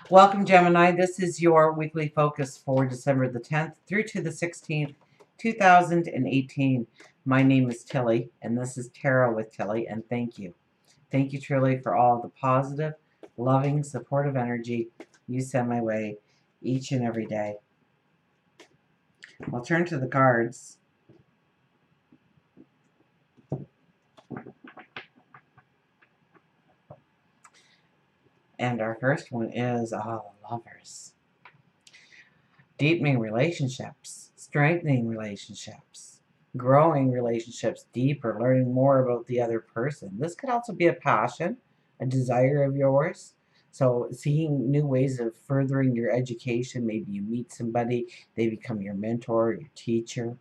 Welcome, Gemini. This is your weekly focus for December the 10th through to the 16th, 2018. My name is Tilly, and this is Tarot with Tilly, and thank you. Thank you truly for all the positive, loving, supportive energy you send my way each and every day. I'll turn to the cards. And our first one is Lovers. Deepening relationships, strengthening relationships, growing relationships deeper, learning more about the other person. This could also be a passion, a desire of yours. So, seeing new ways of furthering your education. Maybe you meet somebody, they become your mentor, your teacher.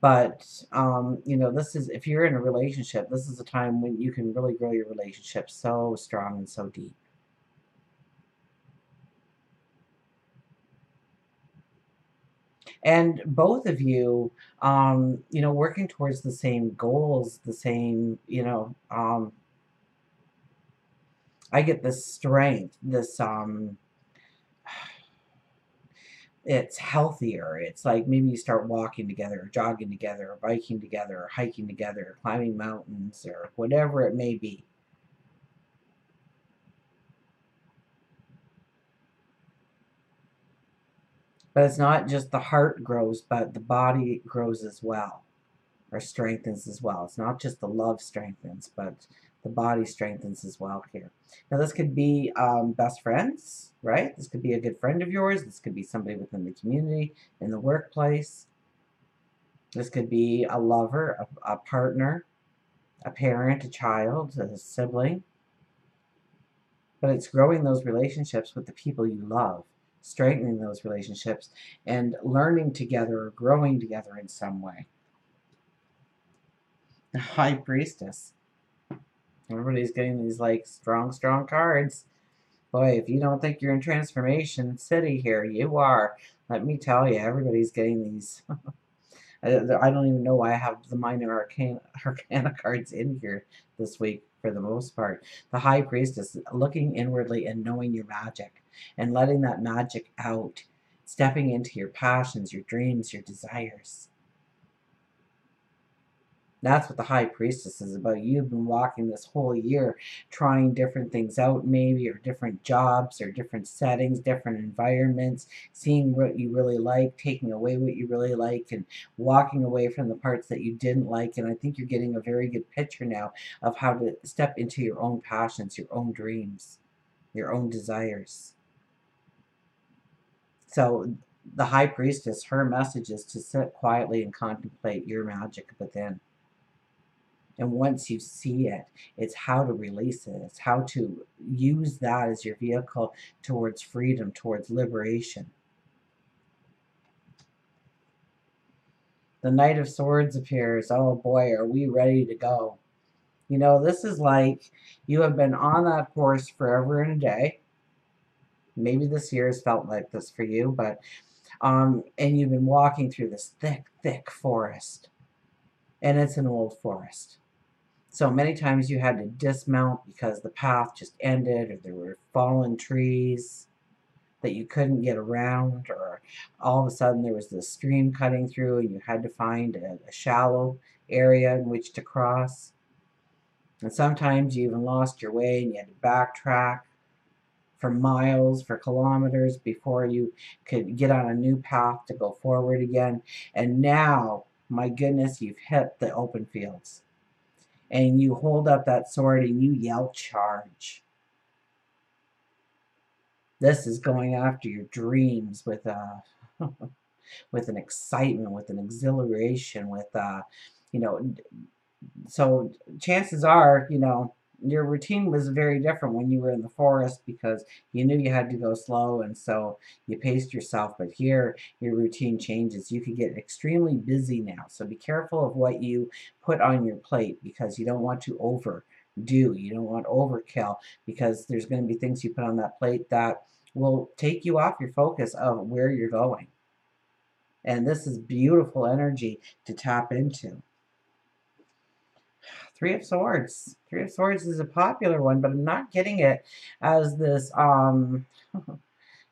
But, this is, if you're in a relationship, this is a time when you can really grow your relationship so strong and so deep. And both of you, working towards the same goals, the same, I get this strength, this, it's healthier. It's like maybe you start walking together, or jogging together, or biking together, or hiking together, or climbing mountains, or whatever it may be. But it's not just the heart grows, but the body grows as well, or strengthens as well. It's not just the love strengthens, but the body strengthens as well here. Now, this could be best friends, right? This could be a good friend of yours. This could be somebody within the community, in the workplace. This could be a lover, a partner, a parent, a child, a sibling. But it's growing those relationships with the people you love, strengthening those relationships, and learning together or growing together in some way. The High Priestess. Everybody's getting these like strong cards. Boy, if you don't think you're in Transformation City here, you are. Let me tell you, everybody's getting these. I don't even know why I have the minor arcana cards in here this week for the most part. The High Priestess, looking inwardly and knowing your magic and letting that magic out, stepping into your passions, your dreams, your desires. That's what the High Priestess is about. You've been walking this whole year trying different things out, maybe, or different jobs, or different settings, different environments, seeing what you really like, taking away what you really like, and walking away from the parts that you didn't like. And I think you're getting a very good picture now of how to step into your own passions, your own dreams, your own desires. So, the High Priestess, her message is to sit quietly and contemplate your magic within. And once you see it, it's how to release it. It's how to use that as your vehicle towards freedom, towards liberation. The Knight of Swords appears. Oh boy, are we ready to go? This is like you have been on that course forever and a day. Maybe this year has felt like this for you, but and you've been walking through this thick forest. And it's an old forest. So many times you had to dismount because the path just ended, or there were fallen trees that you couldn't get around, or all of a sudden there was this stream cutting through and you had to find a shallow area in which to cross. And sometimes you even lost your way and you had to backtrack for miles, for kilometers before you could get on a new path to go forward again. And now, my goodness, you've hit the open fields. And you hold up that sword and you yell, charge. This is going after your dreams with with an excitement, with an exhilaration, with you know. So chances are, your routine was very different when you were in the forest because you knew you had to go slow, and so you paced yourself. But here, your routine changes. You could get extremely busy now, so be careful of what you put on your plate because you don't want to overdo. You don't want overkill because there's going to be things you put on that plate that will take you off your focus of where you're going. And this is beautiful energy to tap into. Three of Swords. Three of Swords is a popular one, but I'm not getting it as this,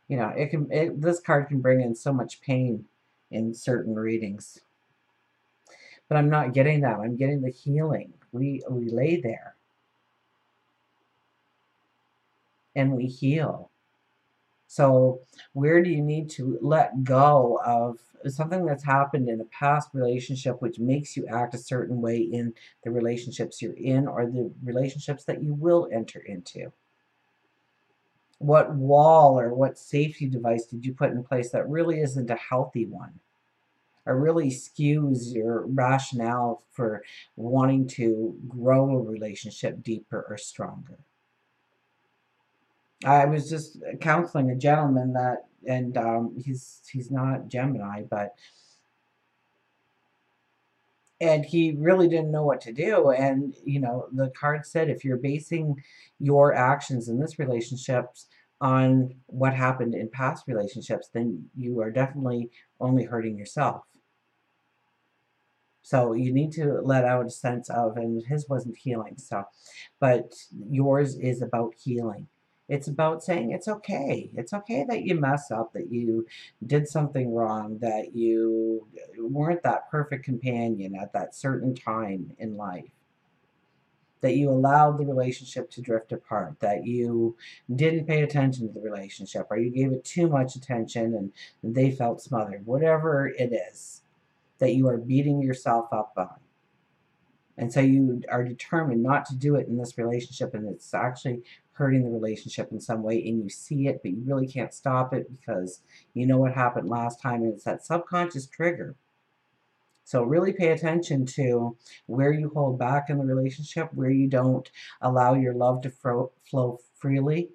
this card can bring in so much pain in certain readings. But I'm not getting that. I'm getting the healing. We lay there and we heal. So where do you need to let go of something that's happened in a past relationship which makes you act a certain way in the relationships you're in or the relationships that you will enter into? What wall or what safety device did you put in place that really isn't a healthy one? Or really skews your rationale for wanting to grow a relationship deeper or stronger. I was just counseling a gentleman that, and he's not Gemini, and he really didn't know what to do. And the card said if you're basing your actions in this relationships on what happened in past relationships, then you are definitely only hurting yourself. So you need to let out a sense of, and his wasn't healing, so, but yours is about healing. It's about saying it's okay. It's okay that you mess up, that you did something wrong, that you weren't that perfect companion at that certain time in life, that you allowed the relationship to drift apart, that you didn't pay attention to the relationship, or you gave it too much attention and they felt smothered. Whatever it is that you are beating yourself up on. And so you are determined not to do it in this relationship, and it's actually hurting the relationship in some way, and you see it, but you really can't stop it because you know what happened last time, and it's that subconscious trigger. So really pay attention to where you hold back in the relationship, where you don't allow your love to flow freely.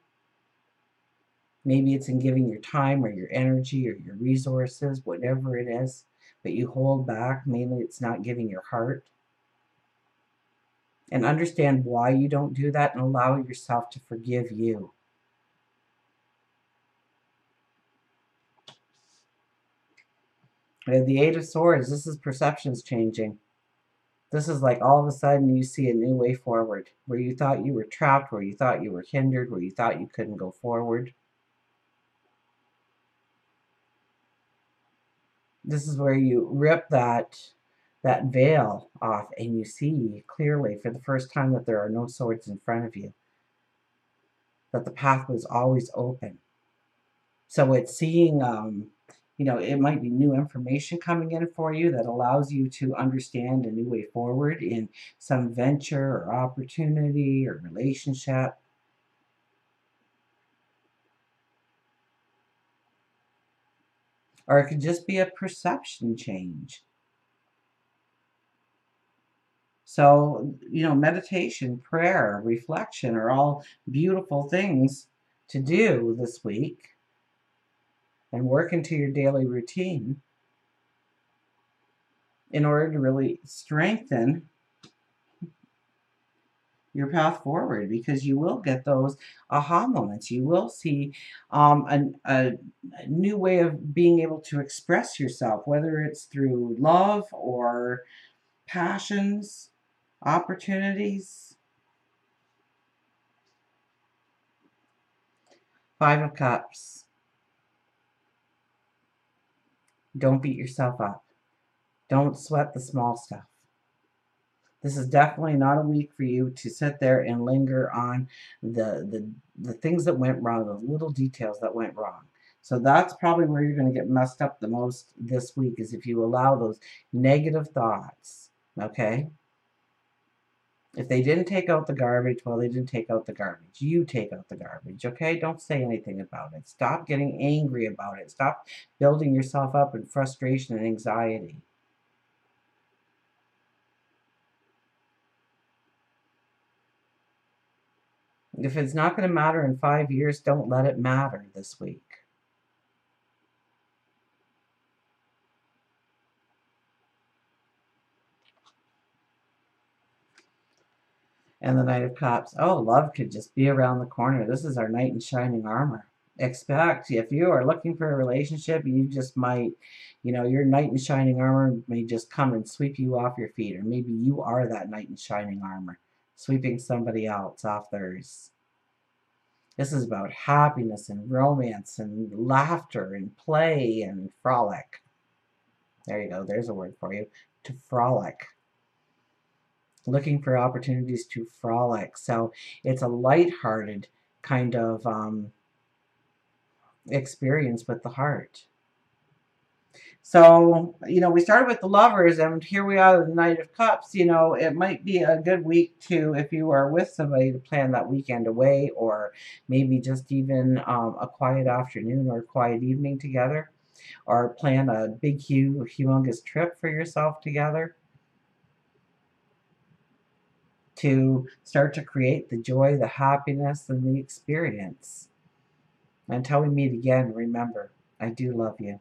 Maybe it's in giving your time or your energy or your resources, whatever it is, but you hold back. Mainly it's not giving your heart. And understand why you don't do that and allow yourself to forgive you. The Eight of Swords, this is perceptions changing. This is like all of a sudden you see a new way forward, where you thought you were trapped, where you thought you were hindered, where you thought you couldn't go forward. This is where you rip that veil off and you see clearly for the first time that there are no swords in front of you, that the path was always open. So it's seeing, it might be new information coming in for you that allows you to understand a new way forward in some venture or opportunity or relationship. Or it could just be a perception change. So, meditation, prayer, reflection are all beautiful things to do this week and work into your daily routine in order to really strengthen your path forward, because you will get those aha moments. You will see a new way of being able to express yourself, whether it's through love or passions, opportunities. Five of Cups. Don't beat yourself up. Don't sweat the small stuff. This is definitely not a week for you to sit there and linger on the things that went wrong, the little details that went wrong. So that's probably where you're going to get messed up the most this week, is if you allow those negative thoughts, okay? If they didn't take out the garbage, well, they didn't take out the garbage. You take out the garbage, okay? Don't say anything about it. Stop getting angry about it. Stop building yourself up in frustration and anxiety. If it's not going to matter in 5 years, don't let it matter this week. And the Knight of Cups. Oh, love could just be around the corner. This is our knight in shining armor. expect. If you are looking for a relationship, you just might, your knight in shining armor may just come and sweep you off your feet, or maybe you are that knight in shining armor, sweeping somebody else off theirs. This is about happiness and romance and laughter and play and frolic. There you go. There's a word for you. To frolic. Looking for opportunities to frolic. So it's a lighthearted kind of experience with the heart. So, we started with the lovers, and here we are, the Knight of Cups. It might be a good week to, if you are with somebody, to plan that weekend away, or maybe just even a quiet afternoon or quiet evening together, or plan a big, humongous trip for yourself together to start to create the joy, the happiness, and the experience. Until we meet again, remember, I do love you.